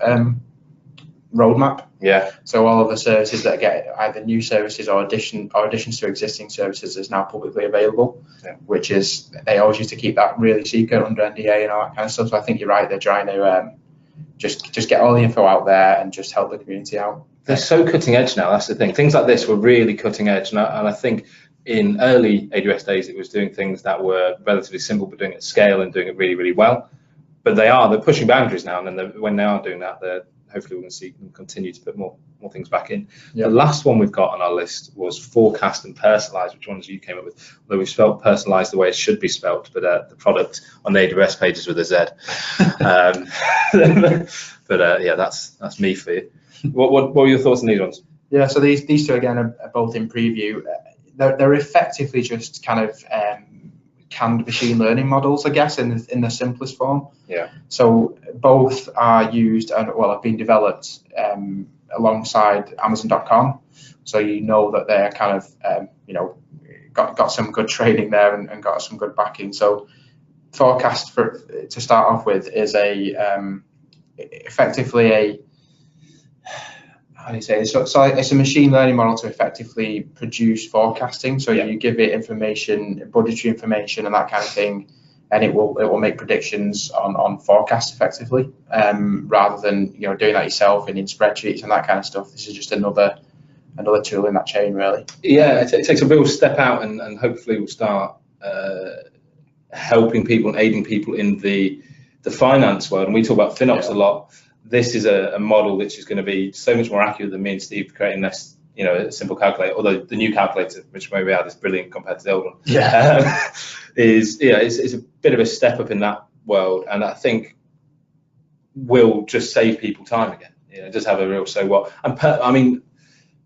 roadmap. Yeah. So all of the services that get either new services or additions to existing services is now publicly available, which is they always used to keep that really secret under NDA and all that kind of stuff. So I think you're right. They're trying to just get all the info out there and just help the community out. They're so cutting edge now. That's the thing. Things like this were really cutting edge, and I think in early AWS days it was doing things that were relatively simple, but doing it at scale and doing it really, really well. But they're pushing boundaries now, and then when they are doing that, hopefully we're going to see them continue to put more things back in. The last one we've got on our list was forecast and personalize, which ones you came up with. Although we spelled personalize the way it should be spelled, but the product on the AWS pages with a Z. That's me for you. What were your thoughts on these ones? Yeah, so these two again are both in preview. They're effectively just kind of canned machine learning models, I guess, in the simplest form. Yeah. So both are used and have been developed alongside Amazon.com. So that they're kind of got some good training there and got some good backing. So forecast to start off with is effectively a how do you say this? So it's a machine learning model to effectively produce forecasting. So you give it information, budgetary information, and that kind of thing, and it will make predictions on forecasts effectively, rather than doing that yourself and in spreadsheets and that kind of stuff. This is just another tool in that chain, really. Yeah, it takes a real step out, and hopefully we'll start helping people and aiding people in the finance world. And we talk about FinOps a lot. This is a model which is going to be so much more accurate than me and Steve creating this, a simple calculator. Although the new calculator, which maybe is brilliant compared to the old one, it's a bit of a step up in that world, and I think will just save people time again. Just have a real so what. And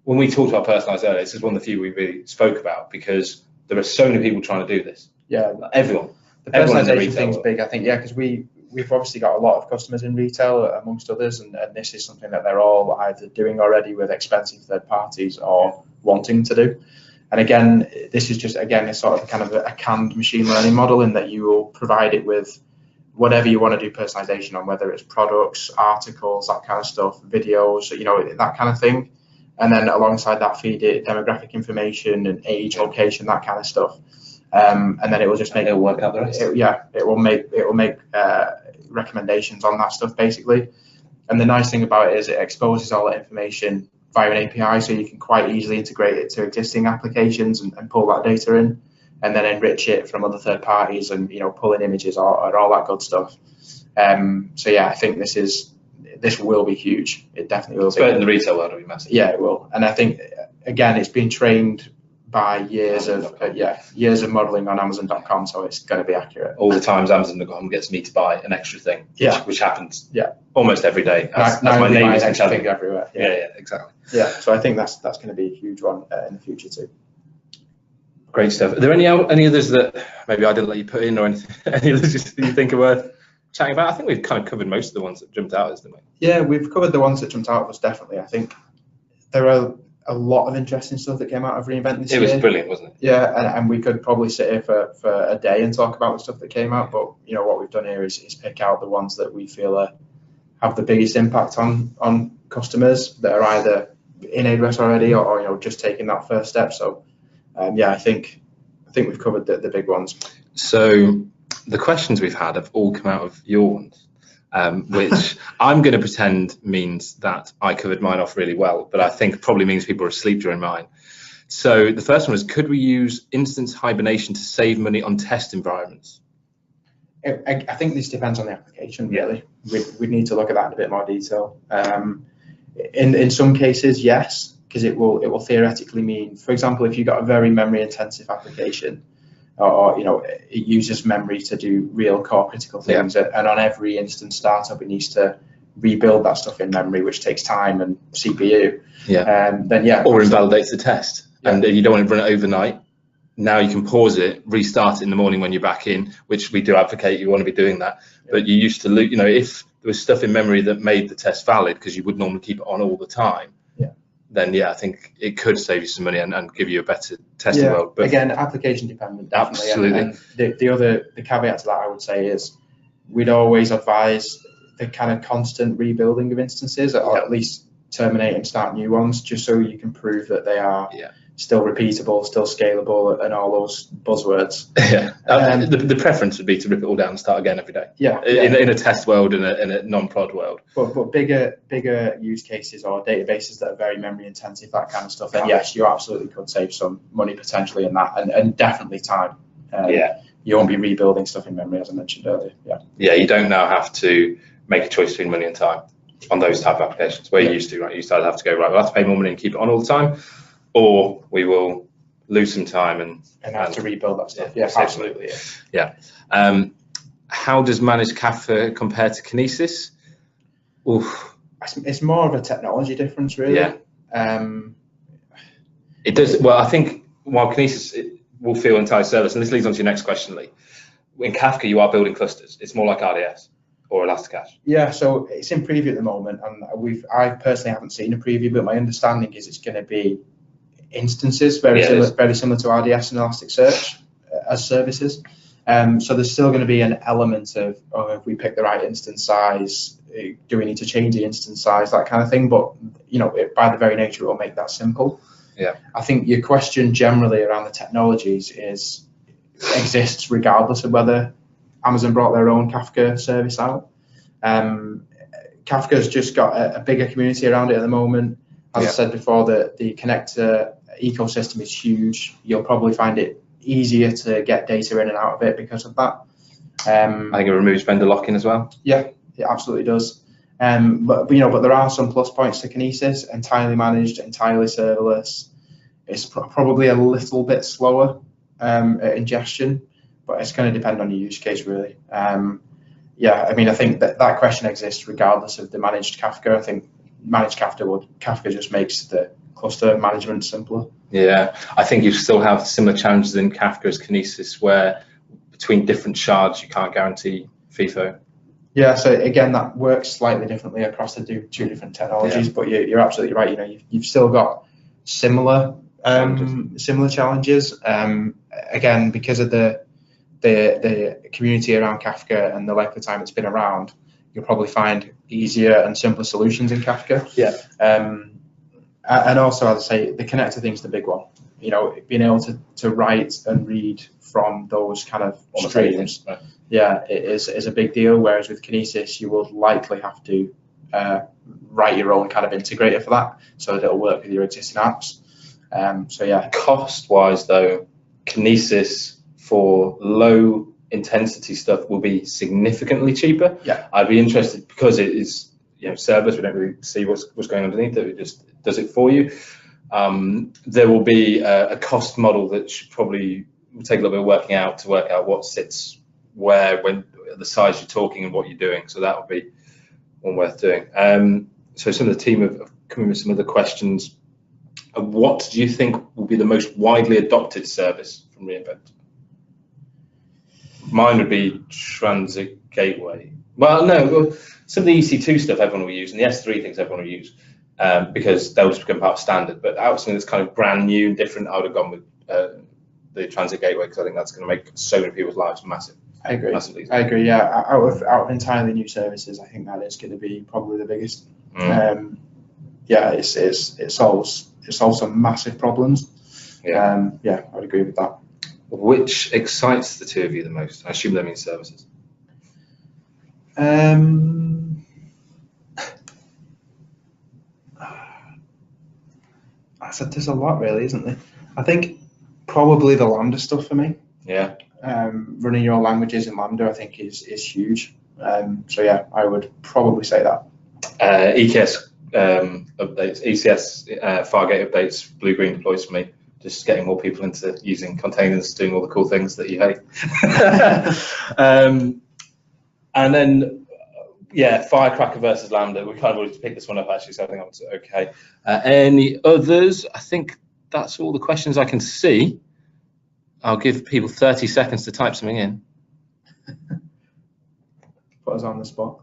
when we talked about personalized earlier, this is one of the few we really spoke about because there are so many people trying to do this. Yeah, everyone. The personalization thing's big, I think. Yeah, because we've obviously got a lot of customers in retail, amongst others, and this is something that they're all either doing already with expensive third parties or wanting to do. And again, this is just a sort of kind of a canned machine learning model in that you will provide it with whatever you want to do personalization on, whether it's products, articles, that kind of stuff, videos, that kind of thing. and then alongside that feed it demographic information and age, location, that kind of stuff. And then it will just make it'll work out the rest. It will make recommendations on that stuff basically. And the nice thing about it is it exposes all that information via an API, so you can quite easily integrate it to existing applications and pull that data in, and then enrich it from other third parties and pull in images or all that good stuff. So yeah, I think this will be huge. It definitely will be. In the retail world, it'll be massive. Yeah, it will. And I think again, it's been trained by years of modeling on Amazon.com, so it's going to be accurate. All the times Amazon.com gets me to buy an extra thing, which happens almost every day. As my neighbours can tell me everywhere. Yeah, exactly. Yeah, so I think that's going to be a huge one in the future too. Great stuff. Are there any others that maybe I didn't let you put in, or any others you think are worth chatting about? I think we've kind of covered most of the ones that jumped out, didn't we? Yeah, we've covered the ones that jumped out of us, definitely. I think there are a lot of interesting stuff that came out of reInvent this year. It was brilliant, wasn't it? Yeah, and we could probably sit here for a day and talk about the stuff that came out, but what we've done here is pick out the ones that we feel have the biggest impact on customers that are either in AWS already or just taking that first step. So I think we've covered the big ones. So the questions we've had have all come out of your ones. Which I'm going to pretend means that I covered mine off really well, but I think probably means people are asleep during mine. So the first one was, could we use instance hibernation to save money on test environments? I think this depends on the application, really. We need to look at that in a bit more detail. In some cases, yes, because it will theoretically mean, for example, if you've got a very memory intensive application, or it uses memory to do real core critical things, and on every instance startup it needs to rebuild that stuff in memory, which takes time and CPU. Or invalidates the test, and you don't want to run it overnight. Now you can pause it, restart it in the morning when you're back in, which we do advocate. You want to be doing that, but you used to if there was stuff in memory that made the test valid, because you would normally keep it on all the time, then I think it could save you some money and give you a better testing world. But again, application dependent, definitely. Absolutely. And the caveat to that I would say is we'd always advise the kind of constant rebuilding of instances, or at least terminate and start new ones, just so you can prove that they are still repeatable, still scalable, and all those buzzwords. The preference would be to rip it all down and start again every day. In a test world and a non-prod world. But bigger use cases or databases that are very memory intensive, that kind of stuff, then yes, you absolutely could save some money potentially in that, and definitely time. You won't be rebuilding stuff in memory, as I mentioned earlier. You don't now have to make a choice between money and time on those type of applications, where you used to, right? You used to have to go, right, we'll have to pay more money and keep it on all the time, or we will lose some time and have to rebuild that stuff. Absolutely. How does managed Kafka compare to Kinesis? It's more of a technology difference, really. It does. Well, I think while Kinesis will feel entire service, and this leads on to your next question, Lee. In Kafka, you are building clusters. It's more like RDS or Elasticache. So it's in preview at the moment, and I personally haven't seen a preview, but my understanding is it's going to be instances very similar to RDS and Elasticsearch as services. So there's still going to be an element of if we pick the right instance size, do we need to change the instance size, that kind of thing. But by the very nature, it will make that simple. I think your question generally around the technologies exists regardless of whether Amazon brought their own Kafka service out. Kafka's just got a bigger community around it at the moment. As I said before, the connector ecosystem is huge. You'll probably find it easier to get data in and out of it because of that. I think it removes vendor lock-in as well. Yeah, it absolutely does. But there are some plus points to Kinesis: entirely managed, entirely serverless. It's probably a little bit slower at ingestion, but it's going to depend on your use case, really. I think that question exists regardless of the managed Kafka. I think managed Kafka just makes the cluster management simpler. I think you still have similar challenges in Kafka as Kinesis, where between different shards you can't guarantee FIFO. So again, that works slightly differently across the two different technologies, but you're absolutely right. You've still got similar challenges. Again, because of the community around Kafka and the length of time it's been around, you'll probably find easier and simpler solutions in Kafka. And also, as I say, the connector thing's the big one. You know, being able to write and read from those kind of streams, right. yeah, it is a big deal. Whereas with Kinesis, you would likely have to write your own kind of integrator for that, so that it'll work with your existing apps. So yeah. Cost-wise, though, Kinesis for low intensity stuff will be significantly cheaper. Yeah. I'd be interested, because it is, you know, serverless. We don't really see what's going underneath it. It just does it for you. There will be a cost model that should probably take a little bit of working out to work out what sits where, when the size you're talking and what you're doing. So that would be one worth doing. So some of the team have come in with some other questions. What do you think will be the most widely adopted service from reInvent? Mine would be Transit Gateway. Well, no, some of the EC2 stuff everyone will use, and the S3 things everyone will use, because they'll just become part of standard. But out of something that's kind of brand new and different, I would have gone with the Transit Gateway, because I think that's going to make so many people's lives massive. I agree. I agree. Yeah, out of entirely new services, I think that is going to be probably the biggest. Yeah, it solves some massive problems. Yeah. Yeah, I'd agree with that. Which excites the two of you the most? I assume that means services. There's a lot, really, isn't there? I think probably the Lambda stuff for me. Yeah. Running your own languages in Lambda, I think, is huge. So yeah, I would probably say that. EKS updates, ECS Fargate updates, blue-green deploys for me. Just getting more people into using containers, doing all the cool things that you hate. And then, yeah, Firecracker versus Lambda. We kind of wanted to pick this one up, actually, so I think that's okay. Any others? I think that's all the questions I can see. I'll give people 30 seconds to type something in. Put us on the spot.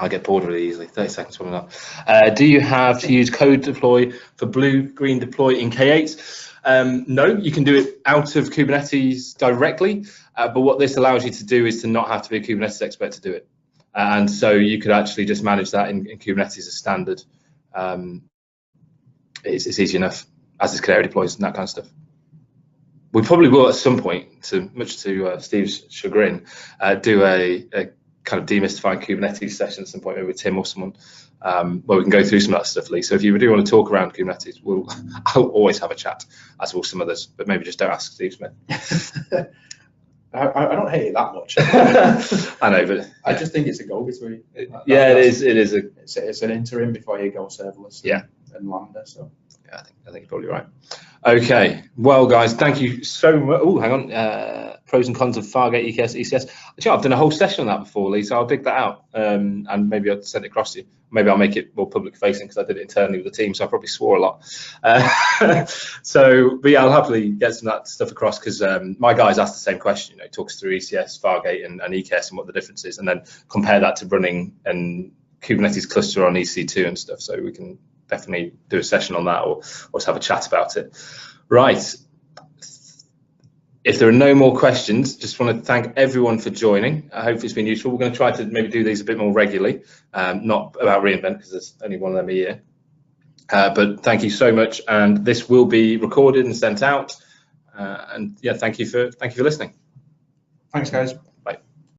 I get bored really easily. 30 seconds, probably not. Do you have to use code deploy for blue-green deploy in K8? No, you can do it out of Kubernetes directly, but what this allows you to do is to not have to be a Kubernetes expert to do it. And so you could actually just manage that in Kubernetes as standard. It's easy enough, as is Canary deploys and that kind of stuff. We probably will at some point, much to Steve's chagrin, do a kind of demystifying Kubernetes session at some point, maybe with Tim or someone, where we can go through some of that stuff, Lee. So if you do want to talk around Kubernetes, I'll always have a chat, as will some others, but maybe just don't ask Steve Smith. I don't hate it that much. I know, but yeah. I just think it's a go-between. Yeah, it is. It's an interim before you go serverless. Yeah. And Lambda. So yeah, I think you're probably right. Okay, well, guys, thank you so much. Oh, hang on. Pros and cons of Fargate, EKS, ECS. Actually, I've done a whole session on that before, Lee, so I'll dig that out, and maybe I'll send it across to you. Maybe I'll make it more public facing, because I did it internally with the team, so I probably swore a lot. But yeah, I'll happily get some of that stuff across, because my guys asked the same question. You know, talk us through ECS, Fargate, and EKS, and what the difference is, and then compare that to running a Kubernetes cluster on EC2 and stuff. So we can definitely do a session on that, or just have a chat about it. Right. If there are no more questions, just want to thank everyone for joining. I hope it's been useful. We're going to try to maybe do these a bit more regularly, not about reInvent, because there's only one of them a year. But thank you so much, and this will be recorded and sent out. And yeah, thank you for listening. Thanks, guys.